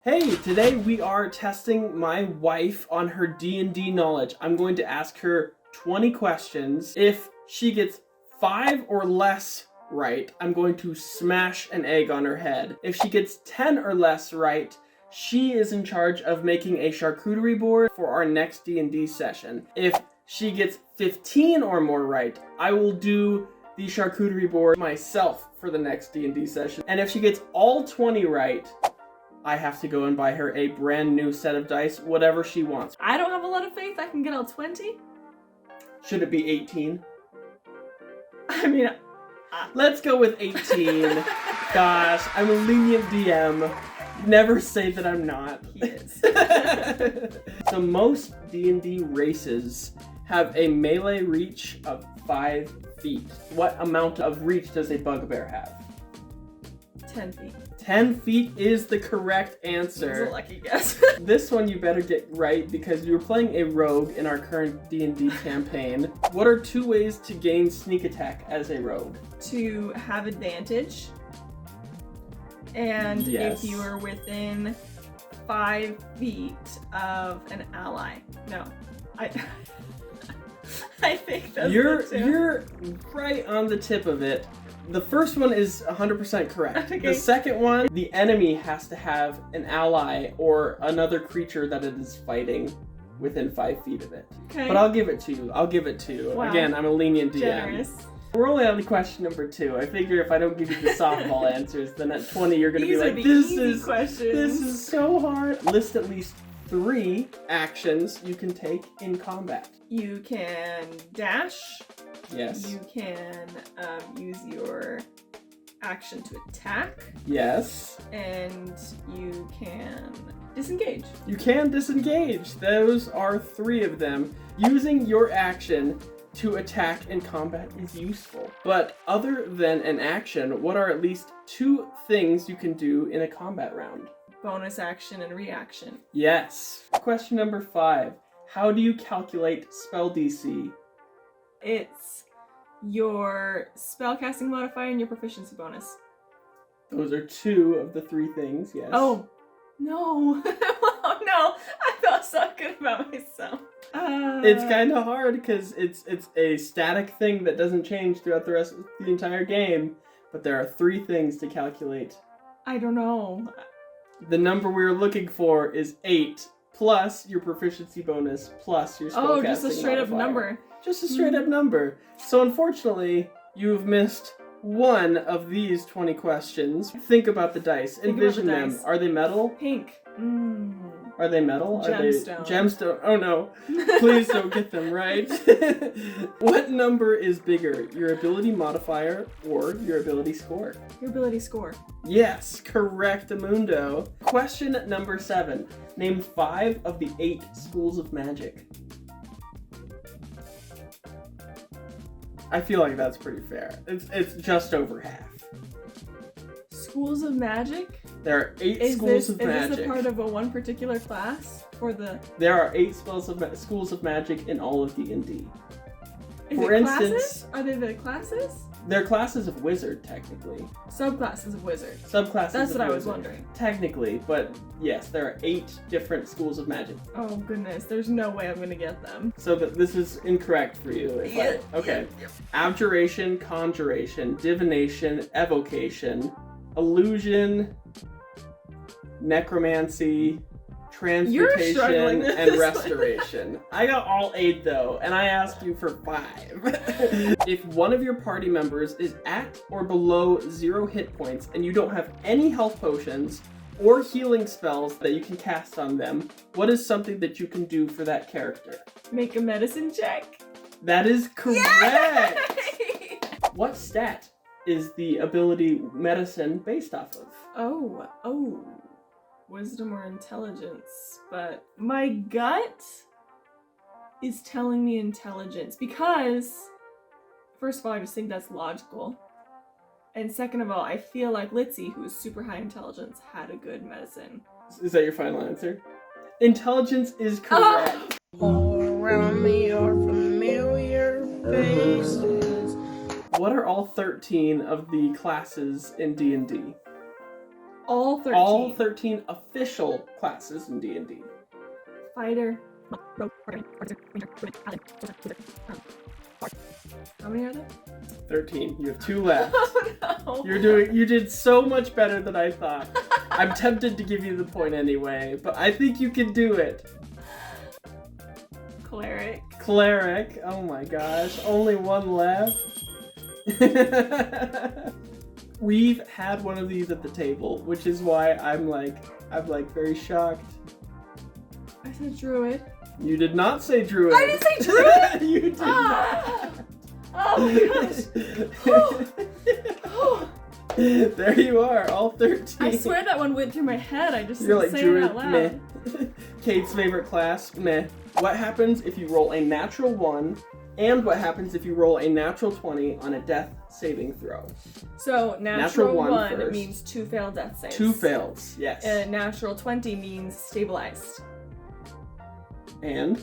Hey, today we are testing my wife on her D&D knowledge. I'm going to ask her 20 questions. If she gets 5 or less right, I'm going to smash an egg on her head. If she gets 10 or less right, she is in charge of making a charcuterie board for our next D&D session. If she gets 15 or more right, I will do the charcuterie board myself for the next D&D session. And if she gets all 20 right, I have to go and buy her a brand new set of dice, whatever she wants. I don't have a lot of faith I can get all 20. Should it be 18? I mean, Let's go with 18. Gosh, I'm a lenient DM. Never say that I'm not. he is. So most D&D races have a melee reach of 5 feet. What amount of reach does a bugbear have? 10 feet. 10 feet is the correct That's a answer. lucky guess. This one you better get right because you're playing a rogue in our current D&D campaign. What are 2 ways to gain sneak attack as a rogue? To have advantage. And Yes. if you are within 5 feet of an ally. No. I think that's You're right on the tip of it. The first one is 100% correct. Okay. The second one, the enemy has to have an ally or another creature that it is fighting within 5 feet of it. Okay. But I'll give it to you. I'll give it to you. Wow. Again, I'm a lenient DM. Generous. We're only on question number 2. I figure if I don't give you the softball answers, then at 20 you're gonna These be are like, the this easy is questions. so hard. List at least 3 actions you can take in combat. You can dash. Yes. You can use your action to attack. Yes. And you can disengage. You can disengage. Those are 3 of them. Using your action to attack in combat is useful. But other than an action, what are at least 2 things you can do in a combat round? Bonus action and reaction. Yes. Question number 5. How do you calculate spell DC? It's your spellcasting modifier and your proficiency bonus. Those are 2 of the 3 things, yes. Oh, no. Oh, no. I felt so good about myself. It's kind of hard because it's a static thing that doesn't change throughout the rest of the entire game. But there are 3 things to calculate. I don't know. The number we were looking for is 8 plus your proficiency bonus plus your spellcasting Oh, just a straight up modifier. number. Just a straight up number. So unfortunately, you've missed 1 of these 20 questions. Think about the dice. Think about Envision the them. dice. Are they metal? Pink. Are they metal? Are they Gemstone. gemstone? Oh no. Please don't get them right. What number is bigger, your ability modifier or your ability score? Your ability score. Yes, correct, Amundo. Question number 7. Name 5 of the 8 schools of magic. I feel like that's pretty fair. It's just over half. Schools of magic? There are 8 Is schools of this magic. a part of a one particular class? For the... There are 8 schools of magic in all of D&D. Is For it instance- classes? Are they the classes? They're classes of wizard, technically. Subclasses of wizard. Subclasses That's of what I was wizard. wondering. Technically, but yes, there are 8 different schools of magic. Oh goodness, there's no way I'm gonna get them. So this is incorrect for you. Okay. Abjuration, conjuration, divination, evocation, illusion, necromancy, You're struggling transmutation, with and this one. restoration. I got all 8 though, and I asked you for 5. If one of your party members is at or below 0 hit points and you don't have any health potions or healing spells that you can cast on them, what is something that you can do for that character? Make a medicine check. That is correct! Yay! What stat is the ability medicine based off of? Oh. Wisdom or intelligence. But my gut is telling me intelligence because, first of all, I just think that's logical. And second of all, I feel like Litzy, who is super high intelligence, had a good medicine. Is that your final answer? Intelligence is correct. All around me are familiar faces. What are all 13 of the classes in D&D? All 13. All 13 official classes in D&D. Fighter. How many are there? 13. You have 2 left. Oh no. You did so much better than I thought. I'm tempted to give you the point anyway, but I think you can do it. Cleric. Cleric. Oh my gosh. Only 1 left. We've had one of these at the table, which is why I'm very shocked. I said druid. You did not say druid. I didn't say druid? You did Ah! Oh my gosh. There you are, all 13. I swear that one went through my head. I just You're didn't like say it druid, out loud. meh. Kate's favorite class, meh. What happens if you roll a natural 1, and what happens if you roll a natural 20 on a death saving throw? So natural 1 first. means 2 failed death saves. 2 fails, yes. And natural 20 means stabilized. And?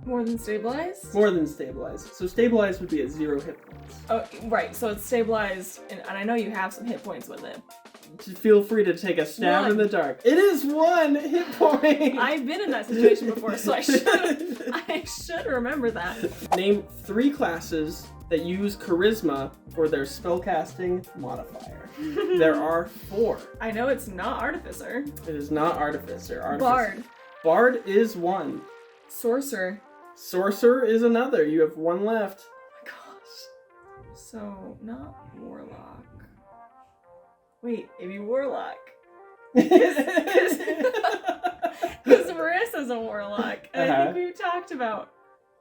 More than stabilized? More than stabilized. So stabilized would be at 0 hit points. Oh, right. So it's stabilized, and I know you have some hit points with it. Feel free to take a stab 1. in the dark. It is 1 hit point! I've been in that situation before, so I should remember that. Name 3 classes that use charisma for their spellcasting modifier. There are 4. I know it's not artificer. It is not artificer. Bard. Bard is 1. Sorcerer. Sorcerer is another. You have 1 left. Oh my gosh. So, not warlock. Wait, maybe warlock. Because Marissa's a warlock. And I think we've talked about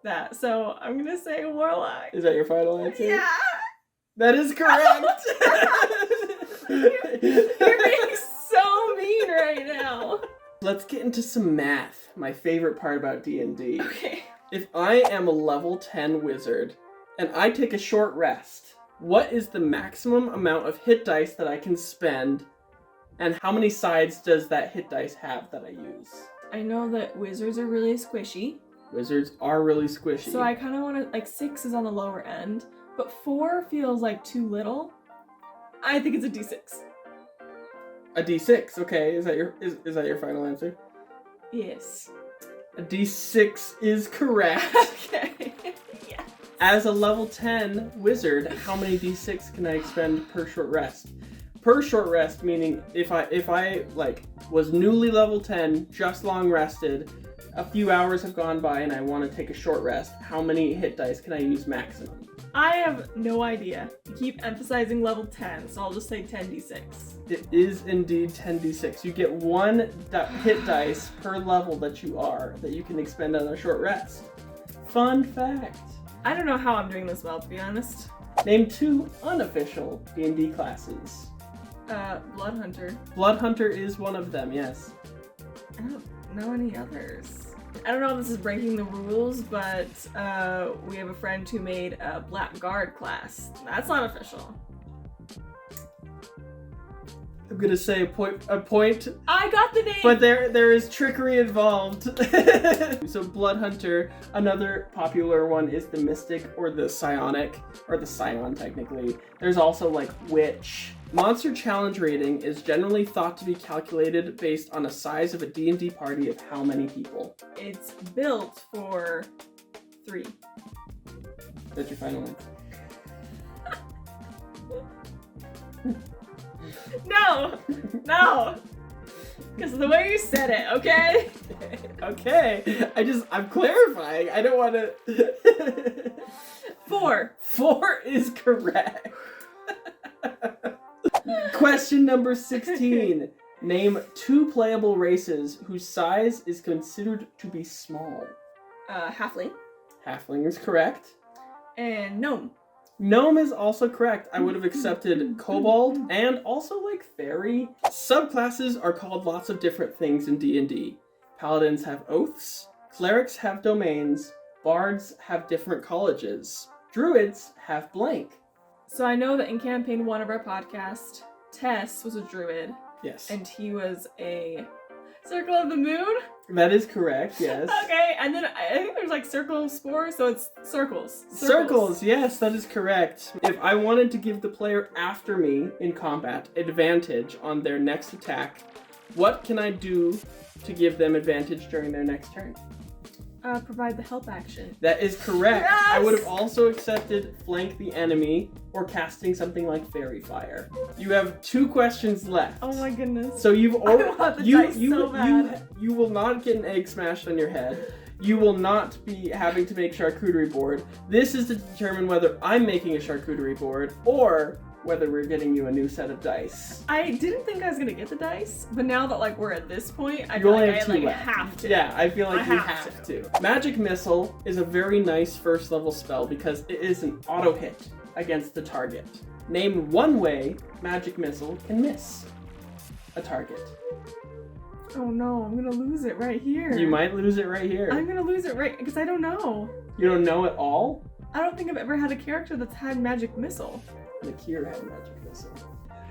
that. So, I'm going to say warlock. Is that your final answer? Yeah! That is correct! You're being so mean right now. Let's get into some math. My favorite part about D&D. Okay. If I am a level 10 wizard and I take a short rest, what is the maximum amount of hit dice that I can spend, and how many sides does that hit dice have that I use? I know that wizards are really squishy. Wizards are really squishy. So I kind of want to, like, 6 is on the lower end, but 4 feels like too little. I think it's a d6. A d6, okay. Is that your final answer? Yes. A d6 is correct. Okay. Yeah. As a level 10 wizard, how many d6 can I expend per short rest? Per short rest, meaning if I like was newly level 10, just long rested, a few hours have gone by and I want to take a short rest, how many hit dice can I use maximum? I have no idea. You keep emphasizing level 10, so I'll just say 10d6. It is indeed 10d6. You get 1 hit dice per level that you can expend on a short rest. Fun fact. I don't know how I'm doing this well, to be honest. Name 2 unofficial D&D classes. Blood Hunter. Blood Hunter is one of them, yes. I don't know any others. I don't know if this is breaking the rules, but we have a friend who made a Blackguard class. That's not official. I'm gonna say a point, I got the name! but there is trickery involved. So Blood Hunter, another popular one is the Mystic or the Psionic, or the Scion technically. There's also like Witch. Monster challenge rating is generally thought to be calculated based on a size of a D&D party of how many people. It's built for 3. That's your final answer. No! No! Because of the way you said it, okay? Okay, I'm clarifying. I don't want to. 4. 4 is correct. Question number 16. Name 2 playable races whose size is considered to be small. Halfling. Halfling is correct. And Gnome. Gnome is also correct. I would have accepted Kobold and also like Fairy. Subclasses are called lots of different things in D&D. Paladins have oaths, clerics have domains, bards have different colleges, druids have blank. So I know that in campaign 1 of our podcast, Tess was a druid. Yes. And he was a Circle of the moon? That is correct, yes. Okay, and then I think there's like circle of spore, so it's circles. Circles, yes, that is correct. If I wanted to give the player after me in combat advantage on their next attack, what can I do to give them advantage during their next turn? Provide the help action. That is correct. Yes! I would have also accepted flank the enemy or casting something like fairy fire. You have 2 questions left. Oh my goodness. So you've I want the dice so bad. you will not get an egg smashed on your head. You will not be having to make charcuterie board. This is to determine whether I'm making a charcuterie board or whether we're getting you a new set of dice. I didn't think I was gonna get the dice, but now that like we're at this point, I You feel only like have I 2 left. have to. Yeah, I feel like I you have have to. Magic Missile is a very nice first level spell because it is an auto hit against the target. Name one way Magic Missile can miss a target. Oh no, I'm gonna lose it right here. You might lose it right here. I'm gonna lose it right because I don't know. You don't know at all? I don't think I've ever had a character that's had magic missile. Lakir had Magic Missile.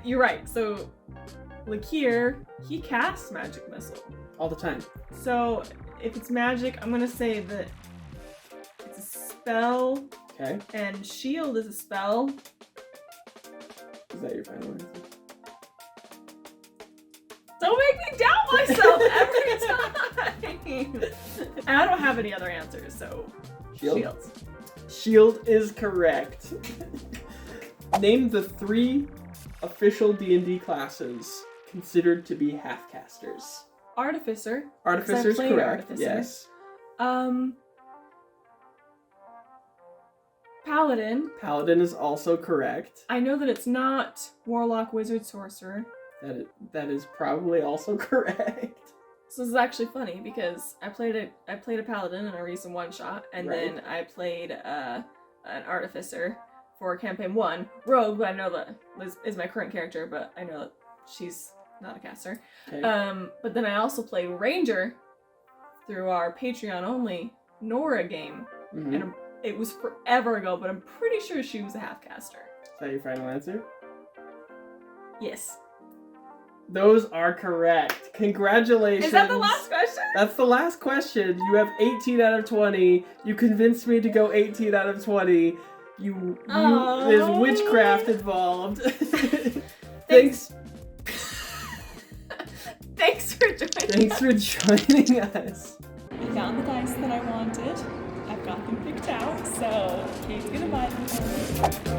You're right. So Lakir, he casts magic missile. All the time. So if it's magic, I'm gonna say that it's a spell, Okay? and shield is a spell. Is that your final answer? Don't make me doubt myself every time. And I don't have any other answers, so Shield? shields. Shield is correct. Name the 3 official D&D classes considered to be half-casters. Artificer. Artificer's played correct, Artificer. yes. Paladin. Paladin is also correct. I know that it's not Warlock, Wizard, Sorcerer. That is probably also correct. So this is actually funny because I played a Paladin in a recent one-shot, and Right. then I played an Artificer for campaign 1. Rogue, but I know that Liz is my current character, but I know that she's not a caster. Okay. But then I also played Ranger through our Patreon only Nora game, Mhm. and it was forever ago, but I'm pretty sure she was a half caster. Is that your final answer? Yes. Those are correct. Congratulations. Is that the last question? That's the last question. You have 18 out of 20. You convinced me to go 18 out of 20. There's witchcraft involved. Thanks. Thanks for joining. Thanks for joining us. I found the dice that I wanted. I've got them picked out, so Kate's gonna buy them for me.